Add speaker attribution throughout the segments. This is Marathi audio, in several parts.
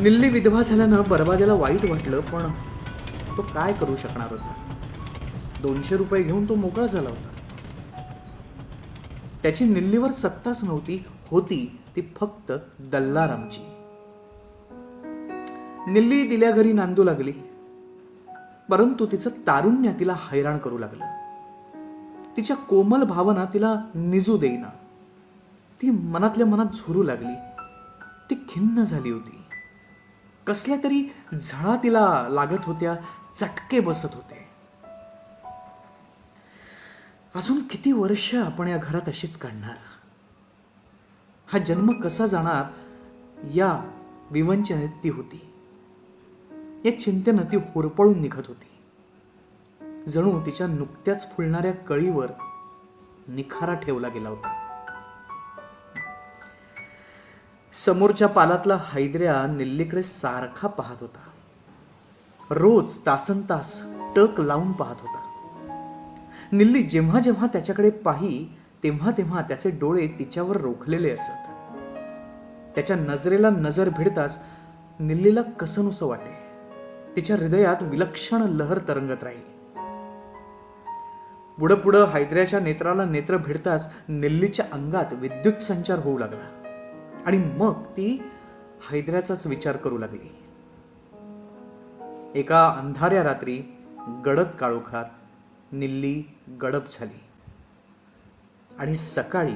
Speaker 1: निल्ली विधवा झाल्यानं बरबाद्याला वाईट वाटलं, पण तो काय करू शकणार होता. 200 रुपये घेऊन तो मोकळा झाला होता. त्याची निल्लीवर सत्ताच नव्हती, होती ती फक्त दल्लारामची. निल्ली दिल्या घरी नांदू लागली, परंतु तिचं तारुण्य तिला हैराण करू लागलं. तिच्या कोमल भावना तिला निजू देईना. ती मनातल्या मनात झुरू लागली. ती खिन्न झाली होती. कसल्या तरी झळा तिला लागत होत्या, चटके बसत होते. अजून किती वर्ष आपण या घरात अशीच काढणार? हा जन्म कसा जाणार या विवंचनेत ती होती. या चिंतेनं ती होरपळून निघत होती. जणू तिच्या नुकत्याच फुलणाऱ्या कळीवर निखारा ठेवला गेला होता. समोरच्या पालातला हैदऱ्या निल्लीकडे सारखा पाहत होता. रोज तासनतास टक लावून पाहत होता. निल्ली जेव्हा जेव्हा त्याच्याकडे पाही तेव्हा तेव्हा त्याचे डोळे तिच्यावर रोखलेले असत. त्याच्या नजरेला नजर भिडताच निल्लीला कसनुसं वाटे. तिच्या हृदयात विलक्षण लहर तरंगत राहील. पुढं पुढं हैदऱ्याच्या नेत्राला नेत्र भिडताच निल्लीच्या अंगात विद्युत संचार होऊ लागला आणि मग ती हैदऱ्याचाच विचार करू लागली. एका अंधाऱ्या रात्री गडद काळोखात निल्ली गडप झाली आणि सकाळी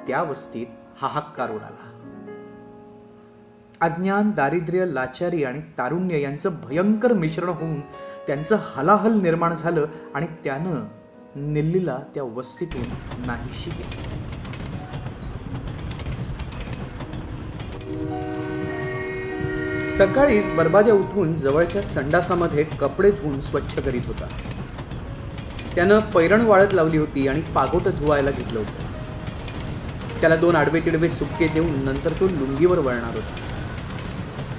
Speaker 1: त्या वस्तीत हाहाकार उडाला. अज्ञान, दारिद्र्य, लाचारी आणि तारुण्य यांचं भयंकर मिश्रण होऊन त्यांचं हलाहल निर्माण झालं आणि त्यानं निल्लीला त्या वस्तीतून नाहीशी केली. सकाळीच बरबाद्या उठून जवळच्या संडासामध्ये कपडे धुवून स्वच्छ करीत होता. त्यानं पैरण वाळत लावली होती आणि पागोटं धुवायला घेतलं होतं. त्याला 2 आडवे तिडवे सुटके देऊन नंतर तो लुंगीवर वळणार होता.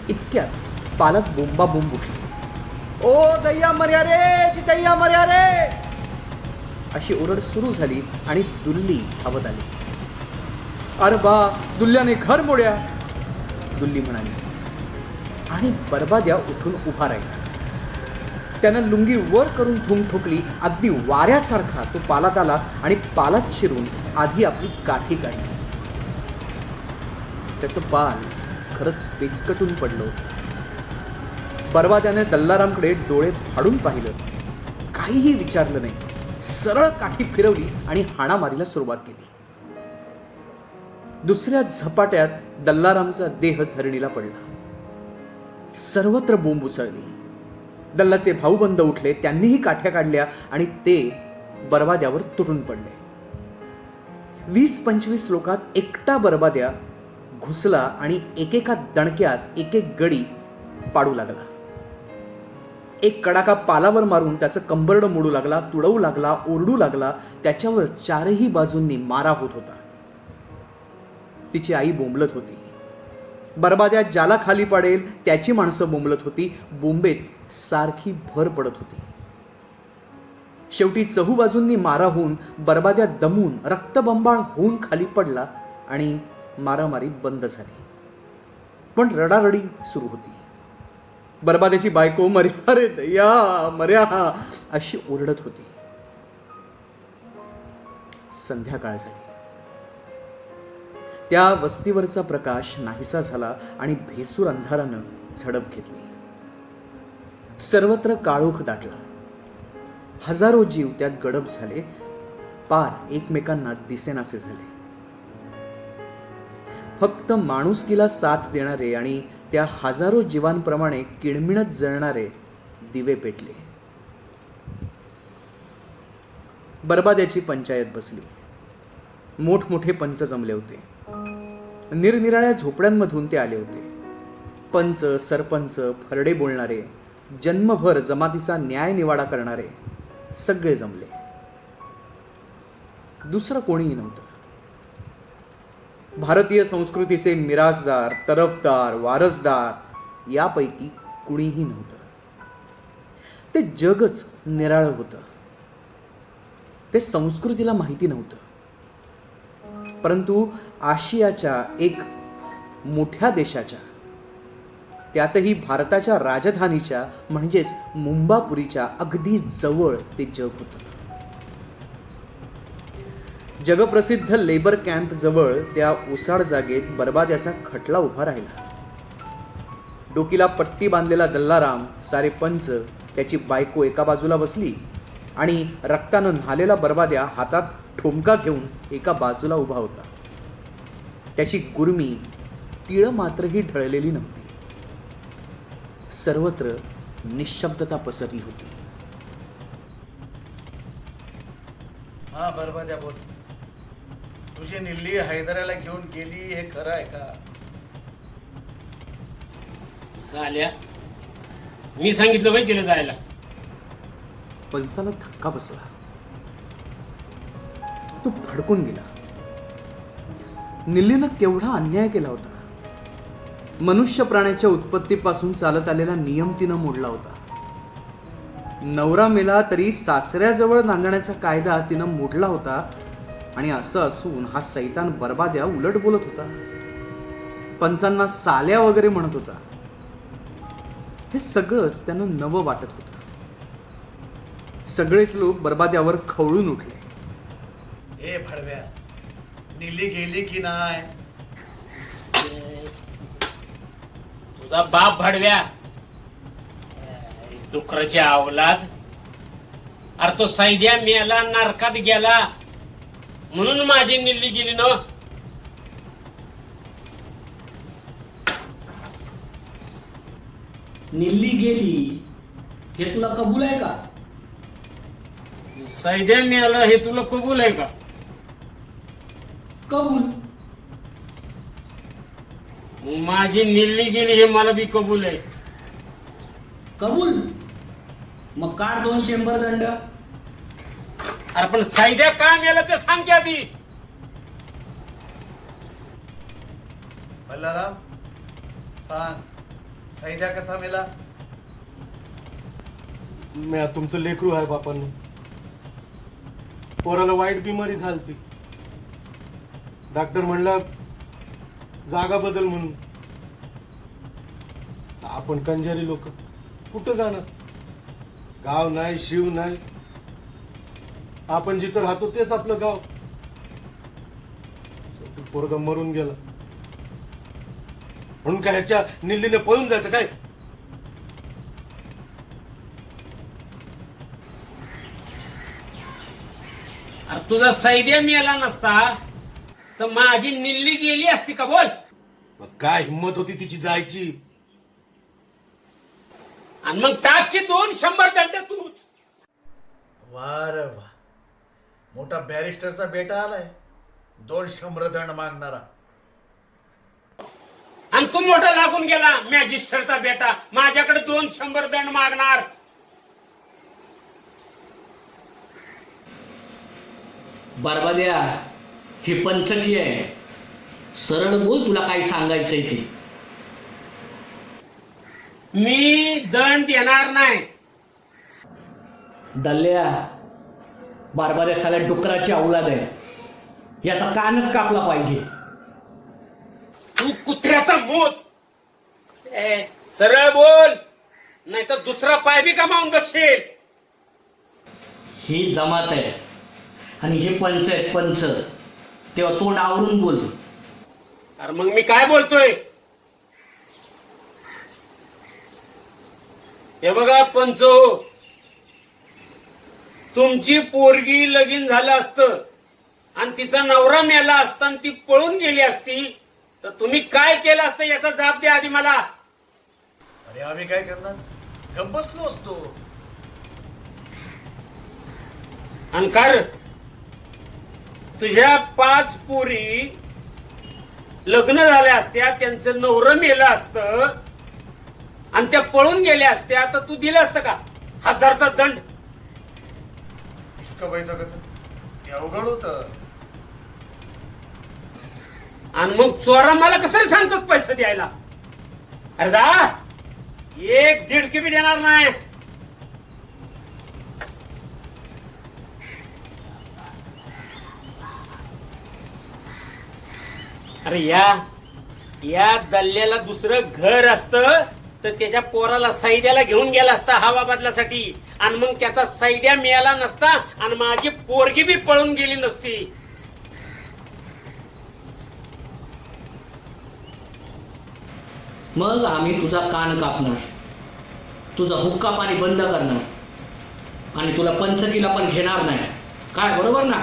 Speaker 1: इतक्यात पालक बोंबाबोंब उठली. ओ दैया मर्या रे, चितैया मर्या रे, अशी ओरड सुरू झाली आणि दुल्ली धावत आली. अरे बा, दुल्ल्याने घर मोड्या, दुल्ली म्हणाली आणि बरबाद्या उठून उभा राहिला. त्यानं लुंगी वर करून धूम ठोकली. अगदी वाऱ्यासारखा तो पालात आला आणि पालात शिरून आधी आपली काठी काढली. त्याचं पाल खरंच पेचकटून पडलं होतं. बरबाद्याने दल्लारामकडे डोळे फाडून पाहिलं. काहीही विचारलं नाही. सरळ काठी फिरवली आणि हाणामारीला सुरुवात केली. दुसऱ्या झपाट्यात दल्लारामचा देह धरणीला पडला. सर्वत्र बोंब उसळली. दल्लाचे भाऊबंद उठले. त्यांनीही काठ्या काढल्या आणि ते बरबाद्यावर तुटून पडले. 20-25 लोकात एकटा बरबाद्या घुसला आणि एकेका दणक्यात एक एक गडी पाडू लागला. एक कडाका पालावर मारून त्याचं कंबरडं मोडू लागला, तुडवू लागला, ओरडू लागला. त्याच्यावर 4ही बाजूंनी मारा होत होता. तिची आई बोंबलत होती. बरबाद्या ज्याला खाली पाडेल त्याची माणसं बोंबलत होती. बोंबेत सारखी भर पडत होती. शेवटी चहूबाजूंनी मारा होऊन बरबाद्या दमून रक्तबंबाळ होऊन खाली पडला आणि मारामारी बंद झाली. पण रडारडी सुरू होती. बरबाद्याची बायको मर्या रे दया मर्या अशी ओरडत होती. संध्याकाळ झाली. त्या वस्तीवरचा प्रकाश नाहीसा झाला आणि भेसूर अंधारानं झडप घेतली. सर्वत्र काळोख दाटला. हजारो जीव त्यात गडप झाले. पार एकमेकांना दिसेनासे झाले. फक्त माणुसकीला साथ देणारे आणि त्या हजारो जीवांप्रमाणे किळमिळत जळणारे दिवे पेटले. बरबाद्याची पंचायत बसली. मोठमोठे पंच जमले होते. निरनिराळ्या झोपड्यांमधून ते आले होते. पंच, सरपंच, फरडे बोलणारे, जन्मभर जमातीचा न्याय निवाडा करणारे सगळे जमले. दुसरं कोणीही नव्हतं. भारतीय संस्कृतीचे मिराजदार, तरफदार, वारसदार यापैकी कुणीही नव्हतं. ते जगच निराळं होतं. ते संस्कृतीला माहिती नव्हतं. परंतु आशियाच्या एक मोठ्या देशाच्या त्यातही भारताच्या राजधानीच्या म्हणजेच मुंबापुरीच्या अगदी जवळ ते जग होतं. जगप्रसिद्ध लेबर कॅम्प जवळ त्या ओसाड जागेत बर्बाद्याचा खटला उभा राहिला. डोकीला पट्टी बांधलेला दल्लाराम, सारे पंच, त्याची बायको एका बाजूला बसली आणि रक्तानं न्हालेला बर्बाद्या हातात ठोमका घेऊन एका बाजूला उभा होता. त्याची गुरमी तिळ मात्रही ढळलेली नव्हती. सर्वत्र निशब्दता पसरली होती.
Speaker 2: हा बरबाद्या बोल. तुझी निल्ली हैदराला घेऊन गेली हे खरं आहे का?
Speaker 3: साल्या, मी सांगितलं बाई तिला जायला.
Speaker 1: पंचाला धक्का बसला. तो भडकून गेला. निल्लीनं केवढा अन्याय केला होता. मनुष्य प्राण्याच्या उत्पत्तीपासून चालत आलेला नियम तिनं मोडला होता. नवरा मेला तरी सासऱ्याजवळ नांदण्याचा कायदा तिनं मोडला होता. आणि असं असून हा सैतान बर्बाद्या उलट बोलत होता. पंचांना साल्या वगैरे म्हणत होता. हे सगळंच त्यानं नवं वाटत होतं. सगळेच लोक बर्बाद्यावर खवळून उठले.
Speaker 2: ए भडव्या, निल्ली गेली की नाही?
Speaker 3: तुझा बाप भडव्या, डुकराची अवलाद. अरे तो सैद्या मेला, नरकात गेला म्हणून माझी निल्ली गेली ना.
Speaker 4: निल्ली गेली हे तुला कबूल आहे का?
Speaker 3: सैद्या मेला हे तुला कबूल आहे का?
Speaker 4: कबूल.
Speaker 3: माझी निल्ली गेली हे मला बी कबूल आहे.
Speaker 4: कबूल. मग काढ 200 दंड.
Speaker 3: अरे पण सैद्या का मेला ते सांग की आधी.
Speaker 2: बल्लाराम सांग, सैद्या कसा मेला?
Speaker 5: म्या तुमचं लेकरू आहे बापांनो. पोराला वाईट बिमारी झालती. डॉक्टर म्हणला जागा बदल म्हणून. आपण कंजारी लोक कुठं जाणार? गाव नाही, शिव नाही. आपण जिथं राहतो तेच आपलं गाव. पोरगा मरून गेला म्हणून काय ह्याच्या निल्लीने पळून जायचं काय?
Speaker 3: अरे तुझा सैद्या मेला नसता तर माझी निल्ली गेली असती का? बोल.
Speaker 5: मग काय हिंमत होती तिची जायची?
Speaker 3: आणि मग टाक की 200 दंड तूच.
Speaker 2: वा रे वा, मोठा बॅरिस्टरचा बेटा आलाय 200 दंड मागणारा.
Speaker 3: आणि तू मोठा लागून गेला मॅजिस्टरचा बेटा, माझ्याकडे 200 दंड मागणार.
Speaker 4: बरबाद्या, हे पंचकी आहे. सरळ बोल, तुला काय सांगायचंय ते.
Speaker 3: मी दंड देणार नाही.
Speaker 4: दल्ल्या, बरबाद्या साल्या डुकराची अवलाद आहे. याचा कानच कापला पाहिजे.
Speaker 3: तू कुत्र्याचा मोत. सरळ बोल, नाही तर दुसरा पाय बी कमावून बसशील.
Speaker 4: ही जमात आहे आणि हे पंच आहेत, पंच. तेव्हा तोंड आवरून बोल.
Speaker 3: अरे मग मी काय बोलतोय? हे बघा पंचो, तुमची पोरगी लगीन झालं असतं आणि तिचा नवरा मेला असता आणि ती पळून गेली असती तर तुम्ही काय केलं असतं याचा जाब द्या आधी मला.
Speaker 2: अरे आम्ही काय करणार? गप्प बसलो असतो.
Speaker 3: आणि कार तुझ्या 5 पोरी लग्न झाल्या असत्या, त्यांचं नवरं मेलं असतं आणि त्या पळून गेल्या असत्या तर तू दिलं असतं का 1000चा दंड?
Speaker 2: शिकाबाईचं कसं ते अवघड होतं.
Speaker 3: आणि मग चोरा मला कसं सांगतो पैसे द्यायला? अरे जा, 1-1.5 बी देणार नाही. अरे या दल्ल्याला दुसरं घर असतं तर त्याच्या पोराला सैद्याला घेऊन गेला असता हवा बदलासाठी, आणि मग त्याचा सैद्या मिळाला नसता आणि माझी पोरगी बी पळून गेली नसती.
Speaker 4: मग आम्ही तुझा कान कापणार, तुझा हुक्का पाणी बंद करणार आणि तुला पंचकीला पण घेणार नाही. काय बरोबर ना?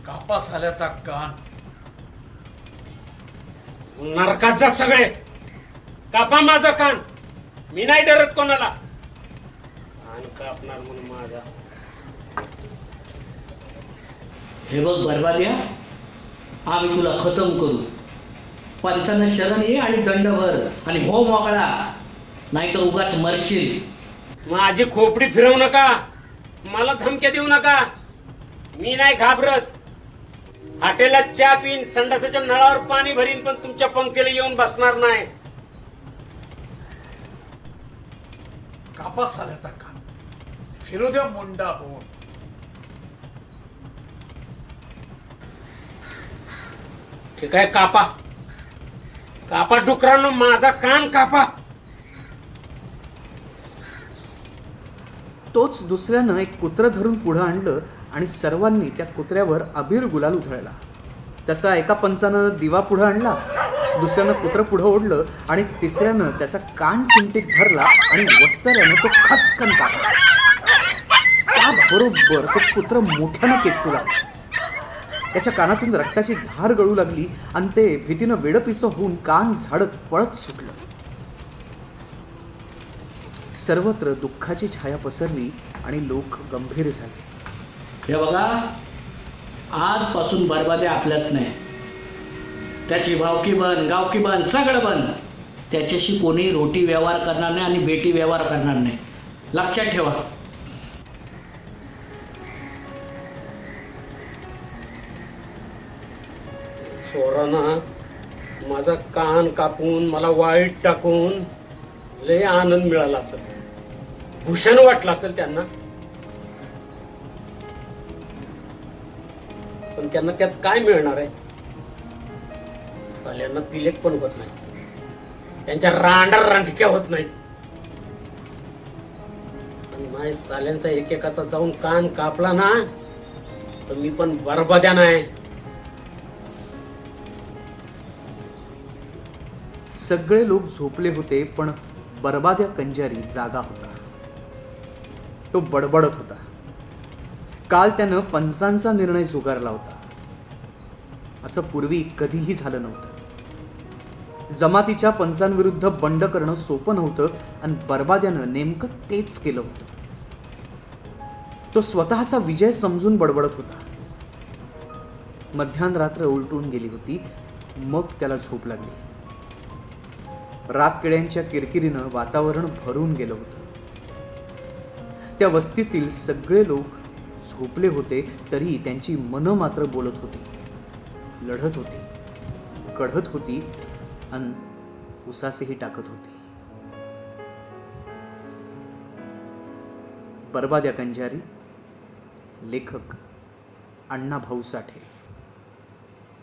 Speaker 2: कापा साल्याचा कान.
Speaker 3: नरकात जा सगळे, कापा माझा कान. मी नाही डरत कोणाला. कान कापणार म्हणून माझा.
Speaker 4: हे बघ बरबाद्या, आम्ही तुला खतम करू. पंचांना शरण ये आणि दंड भर आणि हो मोकळा, नाहीतर उगाच मरशील.
Speaker 3: माझी खोपडी फिरवू नका, मला धमक्या देऊ नका. मी नाही घाबरत. हॉटेलात चहा पिन, संडासाच्या नळावर पाणी भरीन, पण तुमच्या पंक्तीला येऊन बसणार नाही.
Speaker 2: कापा साल्याचा कान. फिरू द्या मुंडा होऊन.
Speaker 3: ठीक आहे, कापा कापा डुकरांनो, माझा कान कापा.
Speaker 1: तोच दुसऱ्यानं एक कुत्रं धरून पुढं आणलं आणि सर्वांनी त्या कुत्र्यावर अबीर गुलाल उधळला. तसा एका पंचानं दिवा पुढं आणला, दुसऱ्यानं कुत्रं पुढं ओढलं आणि तिसऱ्यानं त्याचा कान चिमटीत धरला आणि वस्त्रानं तो खसकन काढला. त्याबरोबर तो कुत्रं मोठ्यानं केकू लागला. त्याच्या कानातून रक्ताची धार गळू लागली आणि ते भीतीनं वेडपिसं होऊन कान झाडत पळत सुटलं. सर्वत्र दुःखाची छाया पसरली आणि लोक गंभीर झाले.
Speaker 4: हे बघा, आजपासून बरबाद्या आपल्यात नाही. त्याची भावकी बन, गावकी बन, सगळं बन. त्याच्याशी कोणी रोटी व्यवहार करणार नाही आणि बेटी व्यवहार करणार नाही. लक्षात ठेवा.
Speaker 3: चोरांना माझा कान कापून मला वाईट टाकून लय आनंद मिळाला असेल, भूषण वाटलं असेल त्यांना. पण त्यांना त्यात काय मिळणार आहे? साल्यांना पिलेक पण होत नाही, त्यांच्या रांडा रांडक्या होत नाहीत. पण नाही, साल्यांचा एकेकाचा जाऊन कान कापला ना तर मी पण बरबाद्या नाही.
Speaker 1: सगळे लोक झोपले होते, पण बरबाद्या कंजारी जागा होता. तो बडबडत होता. काल त्यानं पंचांचा निर्णय झुगारला होता. असं पूर्वी कधीही झालं नव्हतं. जमातीच्या पंचांविरुद्ध बंड करणं सोपं नव्हतं आणि बरबाद्यानं नेमकं तेच केलं होतं. तो स्वतःचा विजय समजून बडबडत होता. मध्यान रात्र उलटून गेली होती, मग त्याला झोप लागली. रातकिड्यांच्या किरकिरीनं वातावरण भरून गेलं होतं. त्या वस्तीतील सगळे लोक झोपले होते, तरी त्यांची मनं मात्र बोलत होती, लढत होती, कढत होती आणि उसासेही टाकत होती. बरबाद्या कंजारी, लेखक अण्णाभाऊ साठे.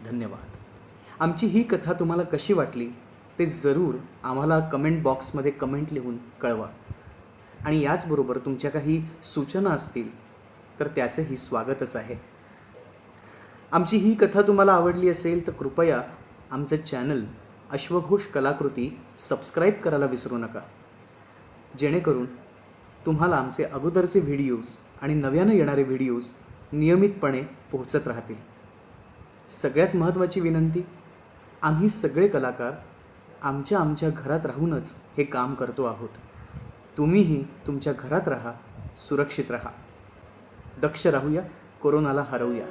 Speaker 1: धन्यवाद. आमची ही कथा तुम्हाला कशी वाटली ते जरूर आम्हाला कमेंट बॉक्समध्ये कमेंट लिहून कळवा. आणि याचबरोबर तुमच्या काही सूचना असतील तर त्याचंही स्वागतच आहे. आमची ही कथा तुम्हाला आवडली असेल तर कृपया आमचं चॅनल अश्वघोष कलाकृती सबस्क्राईब करायला विसरू नका, जेणेकरून तुम्हाला आमचे अगोदरचे व्हिडिओज आणि नव्यानं येणारे व्हिडिओज नियमितपणे पोहोचत राहतील. सगळ्यात महत्त्वाची विनंती, आम्ही सगळे कलाकार आमच्या घरात राहूनच हे काम करतो आहोत. तुम्हीही तुमच्या घरात राहा, सुरक्षित राहा, दक्ष राहूया, कोरोनाला हरवूया.